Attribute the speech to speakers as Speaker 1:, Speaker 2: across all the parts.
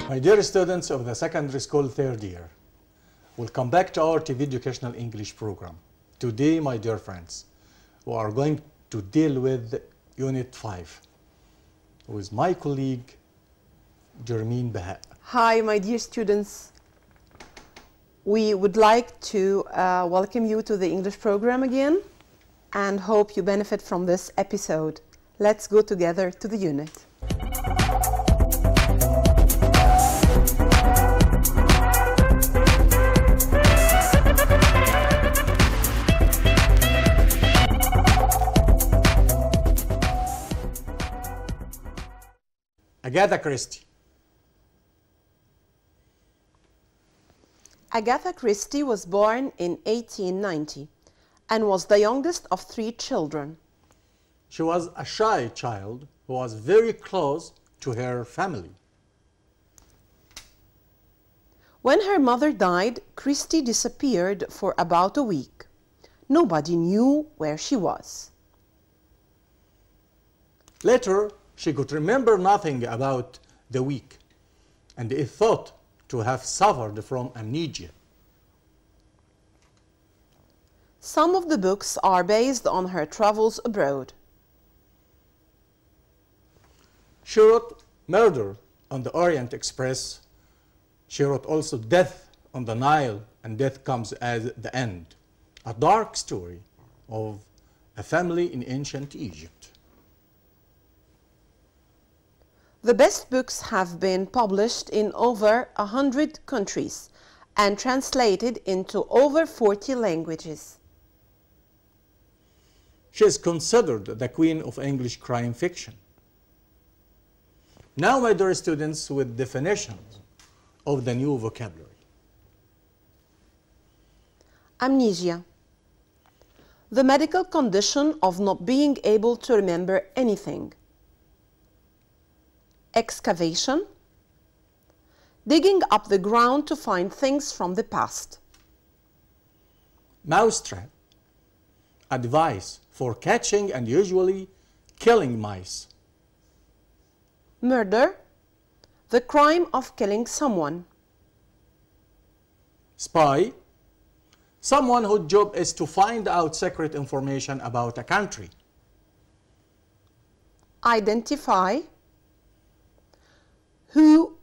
Speaker 1: My dear students of the secondary school third year, welcome back to our TV Educational English program. Today, my dear friends, we are going to deal with Unit 5 with my colleague, Jéرمين Bهاء.
Speaker 2: Hi, my dear students. We would like to welcome you to the English program again and hope you benefit from this episode. Let's go together to the unit.
Speaker 1: Agatha Christie.
Speaker 2: Agatha Christie was born in 1890 and was the youngest of 3 children.
Speaker 1: She was a shy child who was very close to her family.
Speaker 2: When her mother died, Christie disappeared for about a week. Nobody knew where she was.
Speaker 1: Later, she could remember nothing about the week and is thought to have suffered from amnesia.
Speaker 2: Some of the books are based on her travels abroad.
Speaker 1: She wrote Murder on the Orient Express. She wrote also Death on the Nile and Death Comes at the End, a dark story of a family in ancient Egypt.
Speaker 2: The best books have been published in over 100 countries and translated into over 40 languages.
Speaker 1: She is considered the queen of English crime fiction. Now, my dear students, with definitions of the new vocabulary.
Speaker 2: Amnesia. The medical condition of not being able to remember anything. Excavation. Digging up the ground to find things from the past.
Speaker 1: Mousetrap. A device for catching and usually killing mice.
Speaker 2: Murder. The crime of killing someone.
Speaker 1: Spy. Someone whose job is to find out secret information about a country.
Speaker 2: Identify. Who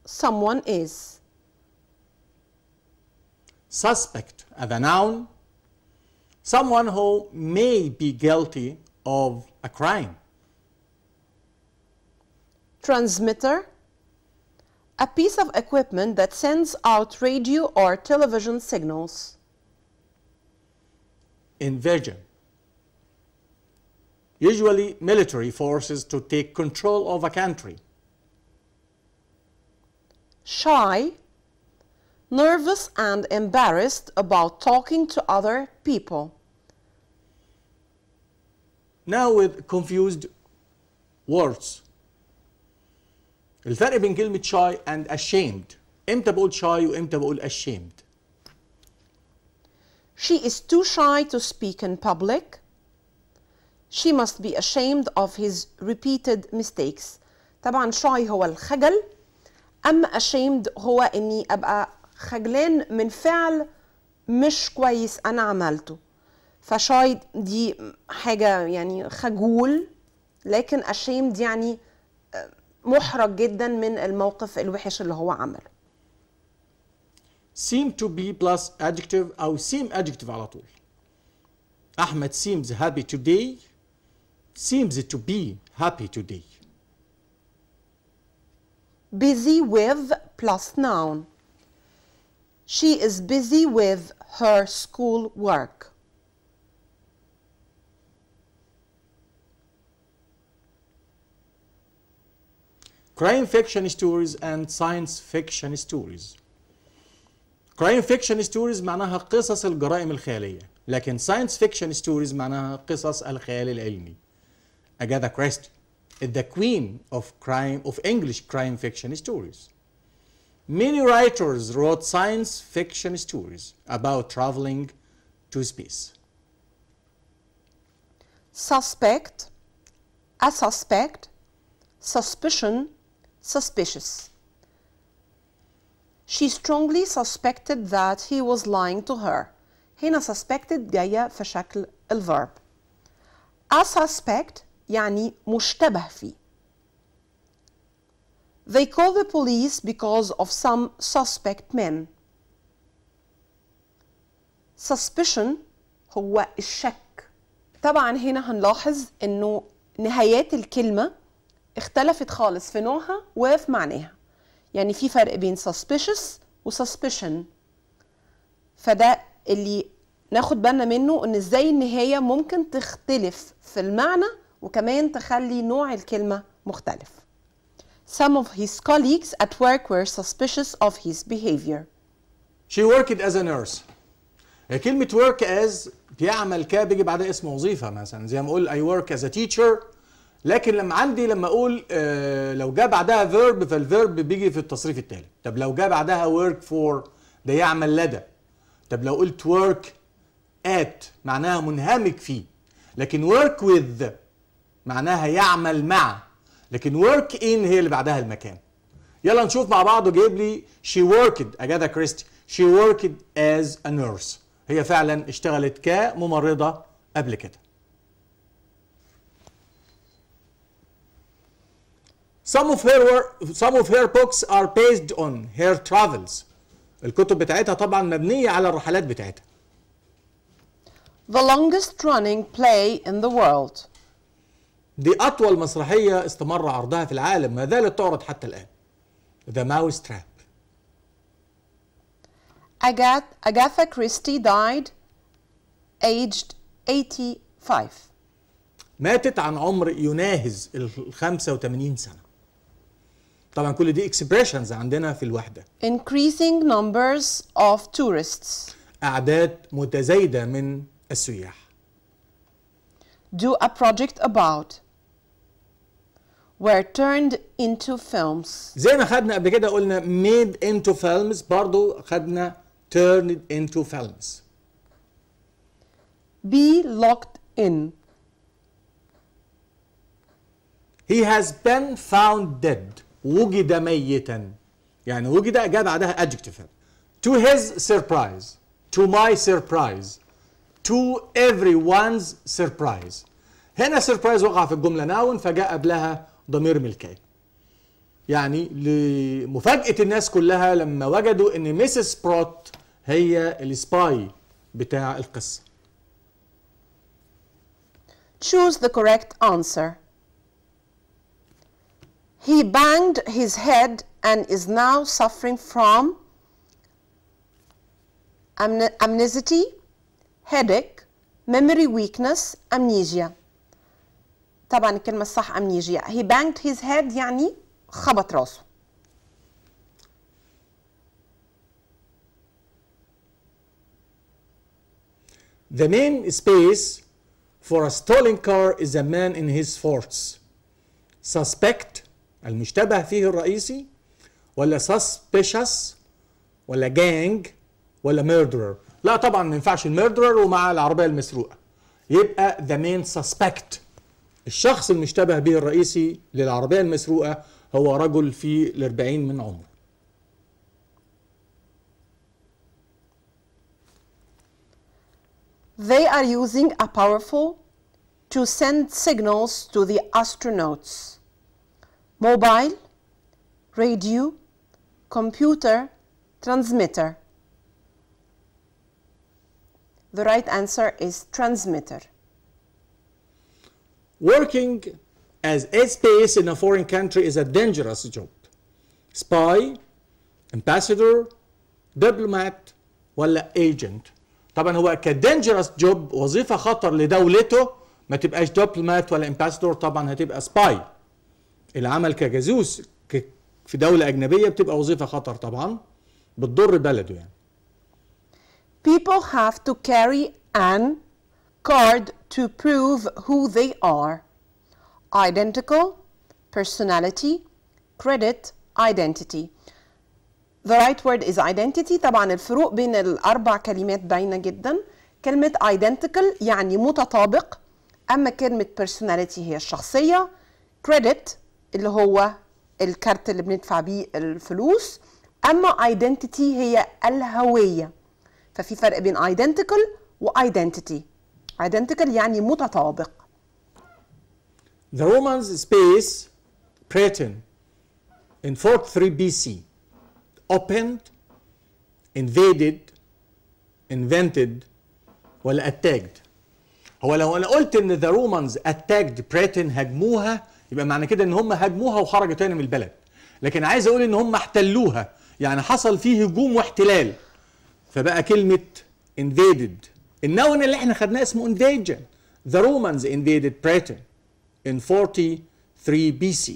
Speaker 2: someone is.
Speaker 1: Suspect, as a noun, someone who may be guilty of a crime.
Speaker 2: Transmitter, a piece of equipment that sends out radio or television signals.
Speaker 1: Invasion, usually military forces to take control of a country.
Speaker 2: Shy, nervous and embarrassed about talking to other people.
Speaker 1: Now with confused words. الفرق بين كلمة shy and ashamed. إمتى بقول shy وإمتى بقول ashamed؟
Speaker 2: She is too shy to speak in public. She must be ashamed of his repeated mistakes. طبعا shy هو الخجل. أما ashamed هو إني أبقى خجلان من فعل مش كويس أنا عملته. فشاي دي حاجة يعني خجول، لكن ashamed يعني محرج جدا من الموقف الوحش اللي هو عمله.
Speaker 1: seem to be plus adjective أو seem adjective على طول. أحمد seems happy today. Seems to be happy today.
Speaker 2: Busy with plus noun. She is busy with her school work.
Speaker 1: Crime fiction stories and science fiction stories. Crime fiction stories معناها قصص الجرائم الخيالية، لكن science fiction stories معناها قصص الخيال العلمي. Agatha Christie is the queen of English crime fiction stories. Many writers wrote science fiction stories about traveling to space.
Speaker 2: Suspect, a suspect, suspicion, suspicious. She strongly suspected that he was lying to her. هنا suspected جاية في شكل الverb. A suspect يعني مشتبه فيه. They call the police because of some suspect men. Suspicion هو الشك. طبعا هنا هنلاحظ انه نهايات الكلمة اختلفت خالص في نوعها وفي معناها. يعني في فرق بين suspicious و suspicion. فده اللي ناخد بالنا منه ان ازاي النهاية ممكن تختلف في المعنى وكمان تخلي نوع الكلمة مختلف. Some of his colleagues at work were suspicious of his behavior.
Speaker 1: She worked as a nurse. كلمة work as بيعمل بيجي بعدها اسم وظيفة مثلا زي ما اقول I work as a teacher. لكن لما اقول لو جاء بعدها verb فالverb بيجي في التصريف التالي. طب لو جاء بعدها work for ده يعمل لدى. طب لو قلت work at معناها منهمك فيه. لكن work with معناها يعمل مع. لكن work in هي اللي بعدها المكان. يلا نشوف مع بعض وجايب لي she worked Agatha Christie. She worked as a nurse. هي فعلا اشتغلت كممرضة قبل كده. Some of her books are based on her travels. الكتب بتاعتها طبعا مبنية على الرحلات بتاعتها.
Speaker 2: The longest running play in the world.
Speaker 1: دي أطول مسرحية استمر عرضها في العالم ما زالت تعرض حتى الآن. The Mousetrap.
Speaker 2: Agatha Christie died aged 85.
Speaker 1: ماتت عن عمر يناهز ال 85 سنة. طبعا كل دي expressions عندنا في الوحدة.
Speaker 2: Increasing numbers of tourists.
Speaker 1: أعداد متزايدة من السياح.
Speaker 2: Do a project about. Were turned into films.
Speaker 1: زي ما خدنا قبل كده قلنا made into films برضو خدنا turned into films.
Speaker 2: Be locked in.
Speaker 1: He has been found dead. وجد ميتا. يعني وجد جاء بعدها adjective. To his surprise. To my surprise. To everyone's surprise. هنا surprise وقع في الجملة noun فجاء قبلها ضمير ملكي. يعني لمفاجأة الناس كلها لما وجدوا ان ميسيس بروت هي السباي بتاع القصة.
Speaker 2: Choose the correct answer. He banged his head and is now suffering from amnesty, headache, memory weakness, amnesia. طبعا الكلمة الصح amnesia. He banged his head يعني خبط راسه.
Speaker 1: The main space for a stolen car is a man in his 40s. Suspect المشتبه فيه الرئيسي ولا suspicious ولا gang ولا murderer. لا طبعا ما ينفعش الميردرر ومع العربية المسروقة. يبقى the main suspect. الشخص المشتبه به الرئيسي للعربية المسروقة هو رجل في ال40 من عمره.
Speaker 2: They are using a powerful to send signals to the astronauts. Mobile, radio, computer, transmitter. The right answer is transmitter.
Speaker 1: Working as a space in a foreign country is a dangerous job. Spy, ambassador, diplomat ولا agent. طبعا هو كdangerous job وظيفة خطر لدولته ما تبقاش diplomat ولا ambassador طبعا هتبقى spy. العمل كجاسوس في دولة أجنبية بتبقى وظيفة خطر طبعا بتضر بلده يعني.
Speaker 2: People have to carry an card to prove who they are. Identical, personality, credit, identity. The right word is identity. طبعا الفروق بين الأربع كلمات باينة جدا. كلمة identical يعني متطابق. أما كلمة personality هي الشخصية. credit اللي هو الكارت اللي بندفع بيه الفلوس. أما identity هي الهوية. ففي فرق بين identical و identity. identical يعني متطابق.
Speaker 1: The Romans space Britain in 43 BC opened, invaded, invented ولا attacked. هو لو انا قلت ان the Romans attacked Britain هاجموها يبقى معنى كده ان هم هاجموها وخرجوا تاني من البلد. لكن عايز اقول ان هم احتلوها، يعني حصل فيه هجوم واحتلال. فبقى كلمة invaded. النون اللي احنا خدناه اسمه invasion. The Romans invaded Britain in 43 BC.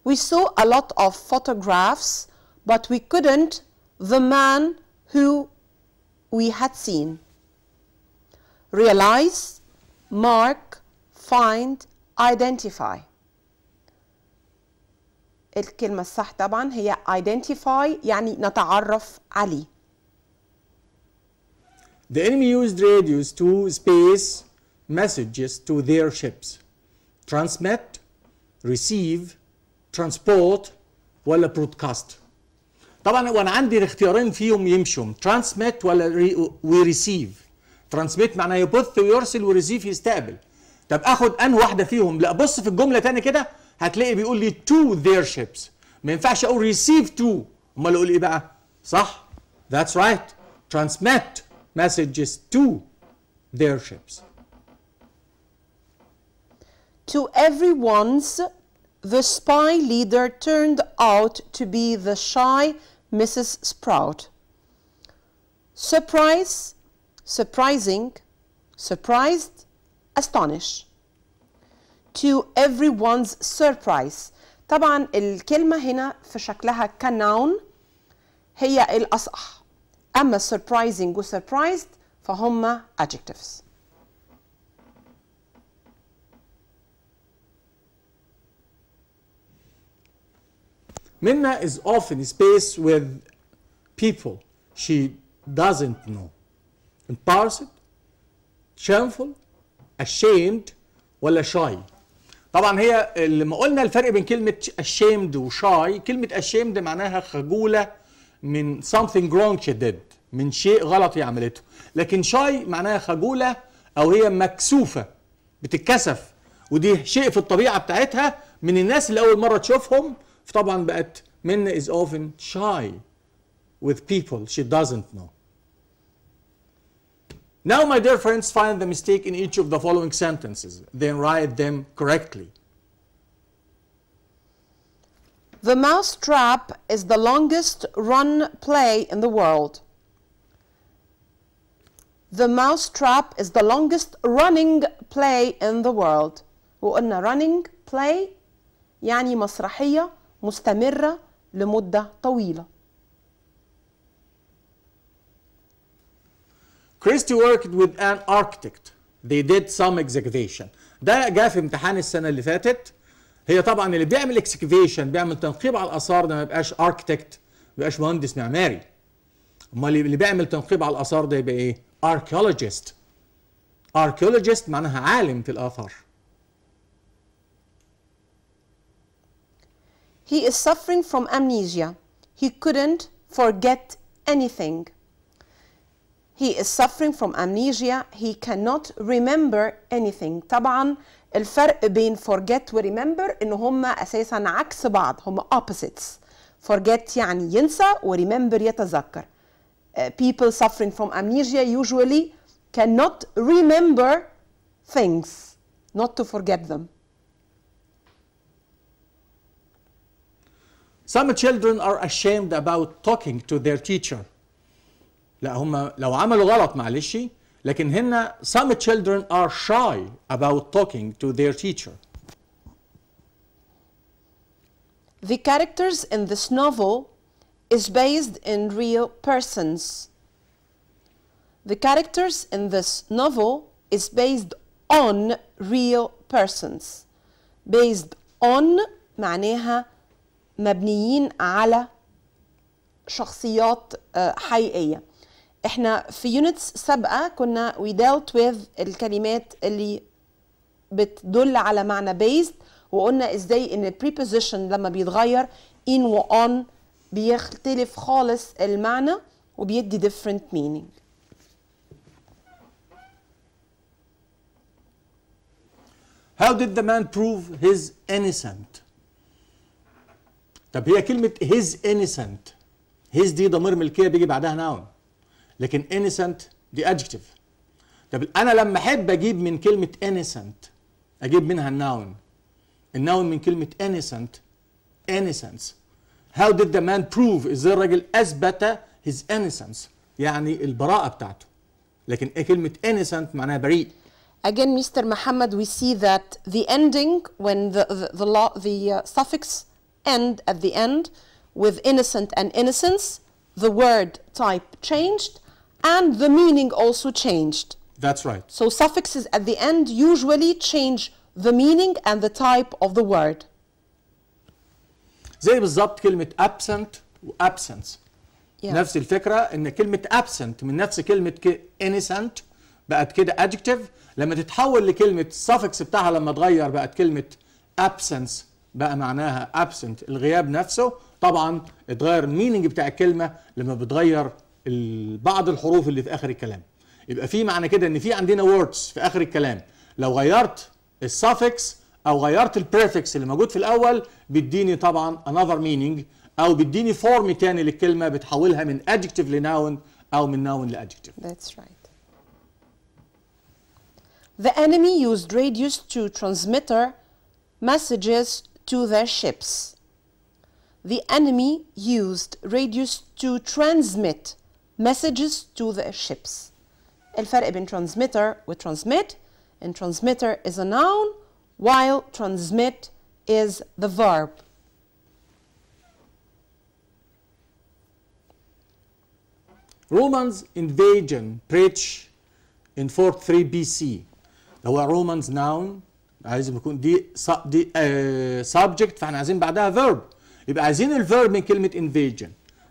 Speaker 2: We saw a lot of photographs, but we couldn't the man who we had seen. Realize, mark, find, identify. الكلمة الصح طبعا هي identify يعني نتعرف عليه.
Speaker 1: The enemy used radios to space messages to their ships. Transmit, receive, transport ولا broadcast. طبعا وانا عندي الاختيارين فيهم يمشوا transmit ولا receive. transmit معناه يبث ويرسل وريسيف يستقبل. طب اخد انهي واحده فيهم؟ لا بص في الجمله تاني كده هتلاقي بيقول لي to their ships. ما ينفعش اقول receive to. امال اقول ايه بقى؟ صح؟ That's right. Transmit messages to their ships.
Speaker 2: To everyone's, the spy leader turned out to be the shy Mrs. Sprout. Surprise, surprising, surprised, astonish. To everyone's surprise. طبعا الكلمة هنا في شكلها كنون هي الأصح. أما surprising و surprised فهم adjectives.
Speaker 1: Minna is often spaced with people she doesn't know. Embarrassed, shameful, ashamed ولا shy. طبعا هي لما قلنا الفرق بين كلمة ashamed و shy، كلمة ashamed معناها خجولة من something wrong she did، من شيء غلط هي عملته. لكن shy معناها خجولة أو هي مكسوفة بتتكسف، ودي شيء في الطبيعة بتاعتها من الناس اللي أول مرة تشوفهم. فطبعا بقت Minna is often shy with people she doesn't know. Now, my dear friends, find the mistake in each of the following sentences, then write them correctly.
Speaker 2: The mousetrap is the longest run play in the world. The mousetrap is the longest running play in the world. وقلنا running play يعني مسرحية مستمرة لمدة طويلة.
Speaker 1: Christie worked with an architect. They did some excavation. ده جاء في امتحان السنة اللي فاتت. هي طبعا اللي بيعمل excavation بيعمل تنقيب على الآثار ده ما يبقاش architect، ما يبقاش مهندس معماري. امال اللي بيعمل تنقيب على الآثار ده يبقى ايه؟ archaeologist. archaeologist معناها عالم في الآثار.
Speaker 2: He is suffering from amnesia. He couldn't forget anything. He is suffering from amnesia. He cannot remember anything. طبعا الفرق بين forget و remember إن هما أساسا عكس بعض، هما opposites. forget يعني ينسى و remember يتذكر. People suffering from amnesia usually cannot remember things, not to forget them.
Speaker 1: Some children are ashamed about talking to their teacher. لا هم لو عملوا غلط معلش، لكن هنا some children are shy about talking to their teacher.
Speaker 2: The characters in this novel is based in real persons. The characters in this novel is based on real persons. Based on معناها مبنيين على شخصيات حقيقية. احنا في يونتس سابقة كنا we dealt with الكلمات اللي بتدل على معنى based وقلنا ازاي ان preposition لما بيتغير in و on بيختلف خالص المعنى وبيدي different meaning.
Speaker 1: How did the man prove his innocent؟ طب هي كلمة his innocent، his دي ضمير ملكية بيجي بعدها noun، لكن innocent دي adjective. طب أنا لما أحب أجيب من كلمة innocent أجيب منها الناون، الناون من كلمة innocent innocence. How did the man prove؟ إزاي الراجل أثبت his innocence يعني البراءة بتاعته، لكن كلمة innocent معناها بريء.
Speaker 2: Again, Mr. Muhammad, we see that the ending, when the suffix end at the end with innocent and innocence, the word type changed and the meaning also changed.
Speaker 1: That's right.
Speaker 2: So suffixes at the end usually change the meaning and the type of the word.
Speaker 1: زي بالظبط كلمة absent و absence.
Speaker 2: Yeah.
Speaker 1: نفس الفكرة إن كلمة absent من نفس كلمة innocent بقت كده adjective، لما تتحول لكلمة suffix بتاعها لما اتغير بقت كلمة absence بقى معناها absent الغياب نفسه. طبعا اتغير المينينج بتاع الكلمة لما بتغير بعض الحروف اللي في آخر الكلام. يبقى في معنى كده إن في عندنا words في آخر الكلام لو غيرت السافكس أو غيرت البريفكس اللي موجود في الأول بيديني طبعا another meaning أو بيديني فورم تاني للكلمة بتحولها من adjective لناون أو من ناون لadjective.
Speaker 2: That's right. The enemy used radios to transmitter messages to their ships. The enemy used radios to transmit messages to their ships. الفرق بين transmitter و transmit. And transmitter is a noun while transmit is the verb.
Speaker 1: Romans invasion breach in 43 BC. هو Romans noun عايز يكون دي subject فاحنا عايزين بعدها verb، يبقى عايزين الفيرب من كلمة invasion.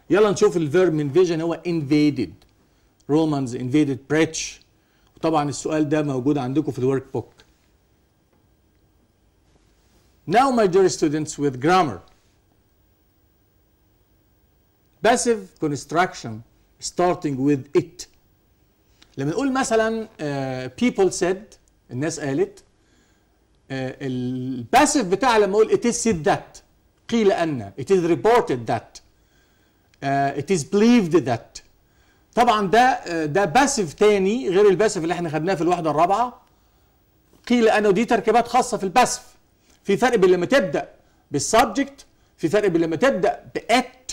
Speaker 1: يلا نشوف الفيرب من invasion هو invaded. Romans invaded breach. وطبعا السؤال ده موجود عندكم في الورك بوك. Now my dear students with grammar. Passive construction starting with it. لما نقول مثلا people said الناس قالت الباسيف بتاعها لما اقول it is said that قيل ان it is reported that it is believed that. طبعا ده باسيف تاني غير الباسيف اللي احنا خدناه في الوحده الرابعه قيل ان، ودي تركيبات خاصه في الباسيف. في فرق بين لما تبدا بالسبجكت، في فرق بين لما تبدا بات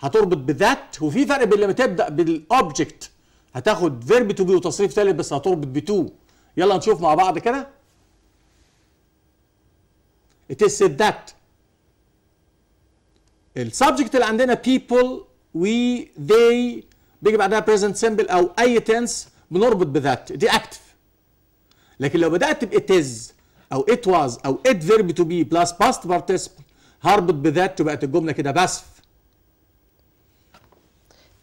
Speaker 1: هتربط بذات، وفي فرق بين لما تبدا بالاوبجكت هتاخد فيرب تو بي وتصريف ثالث بس هتربط بتو. يلا نشوف مع بعض كده. It is said that. السبجكت اللي عندنا people we they بيجي بعدها present simple او اي tense بنربط بذات دي active. لكن لو بدات ب it is او it was او it verb to be plus past participle هربط بذات وبقت الجمله كده باسف.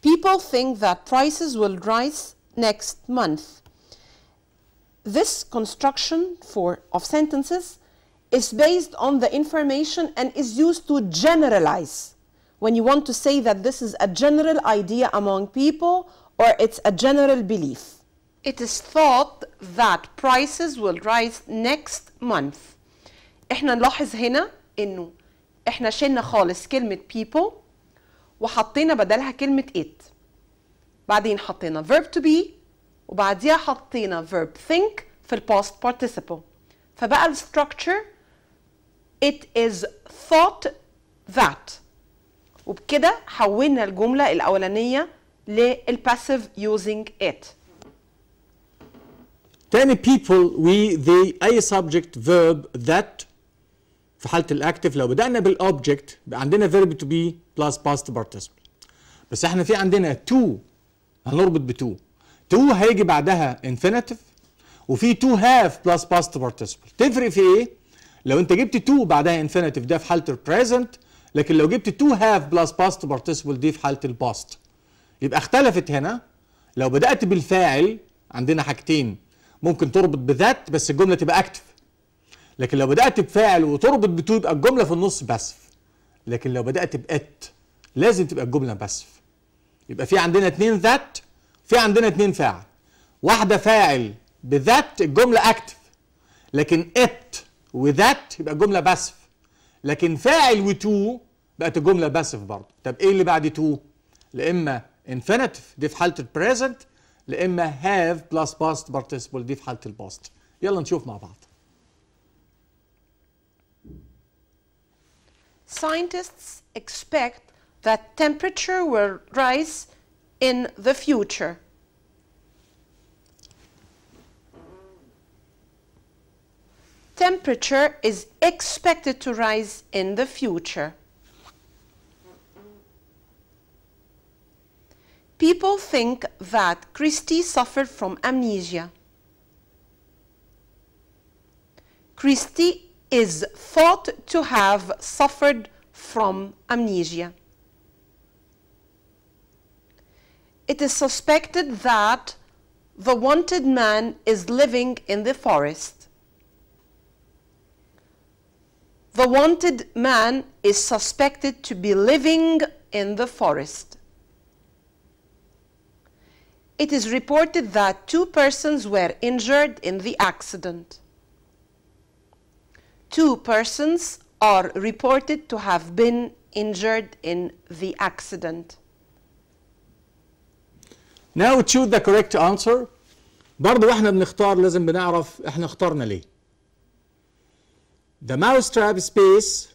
Speaker 2: People think that prices will rise next month. This construction of sentences is based on the information and is used to generalize. When you want to say that this is a general idea among people or it's a general belief. It is thought that prices will rise next month. احنا نلاحظ هنا انه احنا شلنا خالص كلمة people وحطينا بدلها كلمة it. بعدين حطينا verb to be وبعديها حطينا verb think في ال past participle. فبقى ال structure it is thought that. وبكده حولنا الجملة الأولانية لل passive using it.
Speaker 1: تاني people we they أي subject verb that في حالة الأكتف. لو بدأنا بالأوبجكت بقى عندنا verb to be plus past participle. بس احنا في عندنا to هنربط ب to هيجي بعدها infinitive وفي to have plus past participle. تفرق في ايه؟ لو انت جبت to بعدها infinitive ده في حالة البريزنت، لكن لو جبت to have plus past participle دي في حالة الباست. يبقى اختلفت هنا. لو بدأت بالفاعل عندنا حاجتين ممكن تربط بذات بس الجملة تبقى اكتف. لكن لو بدأت بفاعل وتربط بتو يبقى الجملة في النص باسف. لكن لو بدأت بات لازم تبقى الجملة باسف. يبقى في عندنا 2 ذات، في عندنا 2 فاعل. واحدة فاعل بذات الجملة اكتف، لكن ات وذات يبقى الجملة باسف. لكن فاعل وتو بقت الجملة باسف برضه. طب ايه اللي بعد تو؟ لا اما infinitive دي في حالة البريزنت، لا اما have plus past participle دي في حالة الباست. يلا نشوف مع بعض.
Speaker 2: Scientists expect that temperature will rise in the future. Temperature is expected to rise in the future. People think that Christie suffered from amnesia. Christie is thought to have suffered from amnesia. It is suspected that the wanted man is living in the forest. The wanted man is suspected to be living in the forest. It is reported that 2 persons were injured in the accident. 2 persons are reported to have been injured in the accident.
Speaker 1: Now choose the correct answer. برضه واحنا بنختار لازم بنعرف احنا اخترنا ليه. The mousetrap space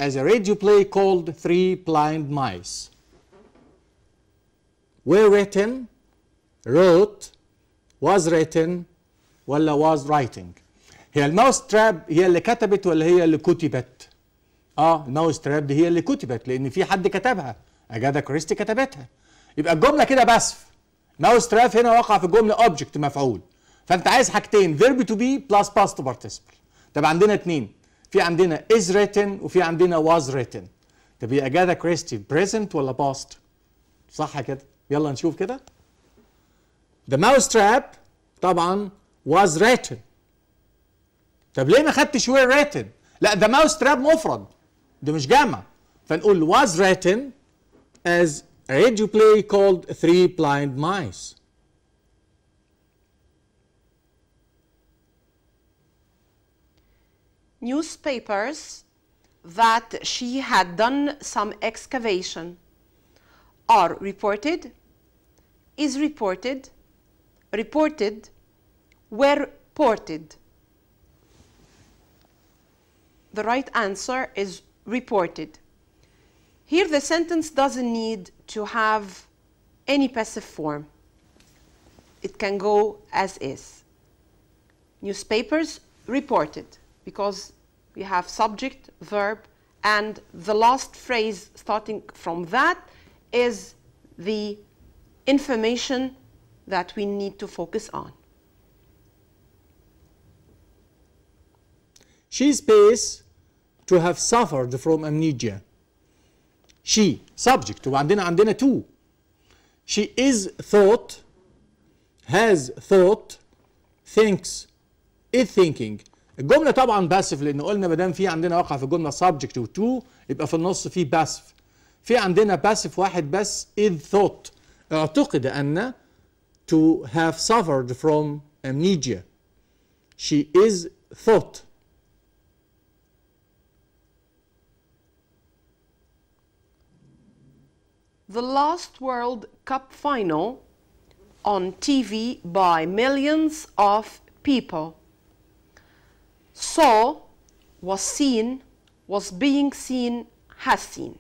Speaker 1: as a radio play called 3 Blind Mice were written, wrote, was written ولا was writing. هي الماوس تراب هي اللي كتبت ولا هي اللي كتبت؟ الماوس تراب دي هي اللي كتبت لان في حد كتبها. اجاثا كريستي كتبتها. يبقى الجمله كده باسف. ماوس تراب هنا وقع في الجمله اوبجكت مفعول. فانت عايز حاجتين فيرب تو بي بلس باست بارتيسيبل. طب عندنا 2، في عندنا is written وفي عندنا was written. طب هي اجاثا كريستي present ولا past؟ صح كده؟ يلا نشوف كده. The mousetrap طبعا was written. طب ليه ما خدتش were written؟ لا ده mousetrap مفرد، ده مش جمع. فنقول was written as a radio play called 3 Blind Mice.
Speaker 2: Newspapers that she had done some excavation are reported, is reported, reported, were reported. The right answer is reported. Here the sentence doesn't need to have any passive form. It can go as is. Newspapers reported, because we have subject, verb, and the last phrase starting from that is the information that we need to focus on.
Speaker 1: She space to have suffered from amnesia. She subject وعندنا to. She is thought, has thought, thinks, is thinking. الجملة طبعا باسف لأن قلنا ما دام في عندنا وقع في الجملة subject و to يبقى في النص في باسف. في عندنا باسف واحد بس is thought. اعتقد أن to have suffered from amnesia. She is thought.
Speaker 2: The last World Cup final on TV by millions of people. Saw, was seen, was being seen, has seen.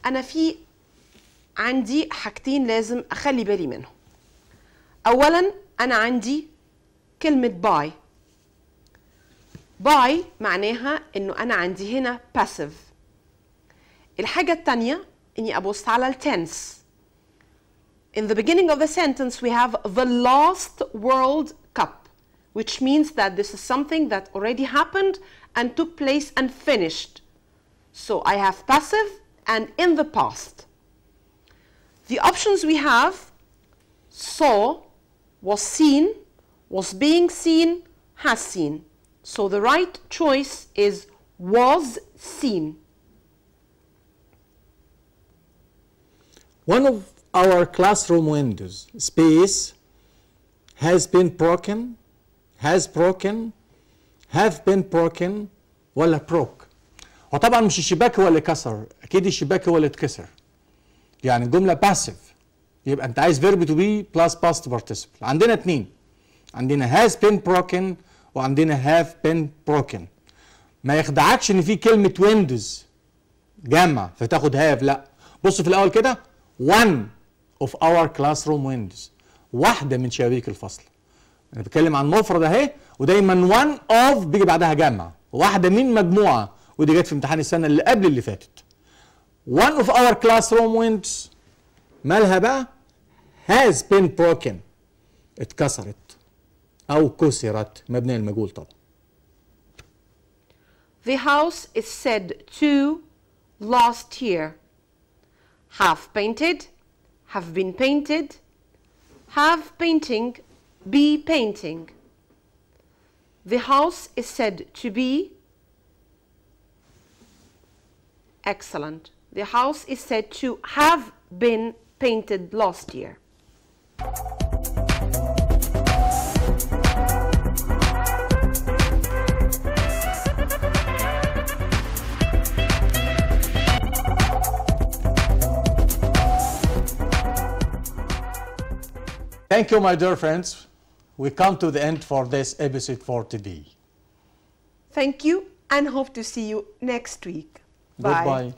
Speaker 2: أنا في عندي حاجتين لازم أخلي بالي منهم. أولاً أنا عندي كلمة by. by معناها إنه أنا عندي هنا passive. الحاجة التانية إني أبص على التنس. In the beginning of the sentence we have the last World Cup, which means that this is something that already happened and took place and finished. So I have passive and in the past. The options we have: saw, was seen, was being seen, has seen. So the right choice is was seen.
Speaker 1: One of our classroom windows space has been broken, has broken, have been broken ولا broke. وطبعا مش الشباك هو اللي كسر، اكيد الشباك هو اللي اتكسر. يعني الجمله passive يبقى انت عايز verb to be plus past participle. عندنا اتنين، عندنا has been broken وعندنا have been broken. ما يخدعكش ان في كلمه windows جمع فتاخد have، لا. بص في الاول كده one of our classroom windows، واحده من شبابيك الفصل. انا بتكلم عن مفرد اهي، ودايما one of بيجي بعدها جمع، واحده من مجموعه، ودي جت في امتحان السنه اللي قبل اللي فاتت. one of our classroom windows مالها بقى؟ has been broken، اتكسرت او كسرت، مبني المجهول طبعا.
Speaker 2: The house is said to last year. Have painted, have been painted, have painting, be painting. The house is said to be excellent. The house is said to have been painted last year.
Speaker 1: Thank you, my dear friends. We come to the end for this episode for today.
Speaker 2: Thank you and hope to see you next week. Bye.
Speaker 1: Goodbye.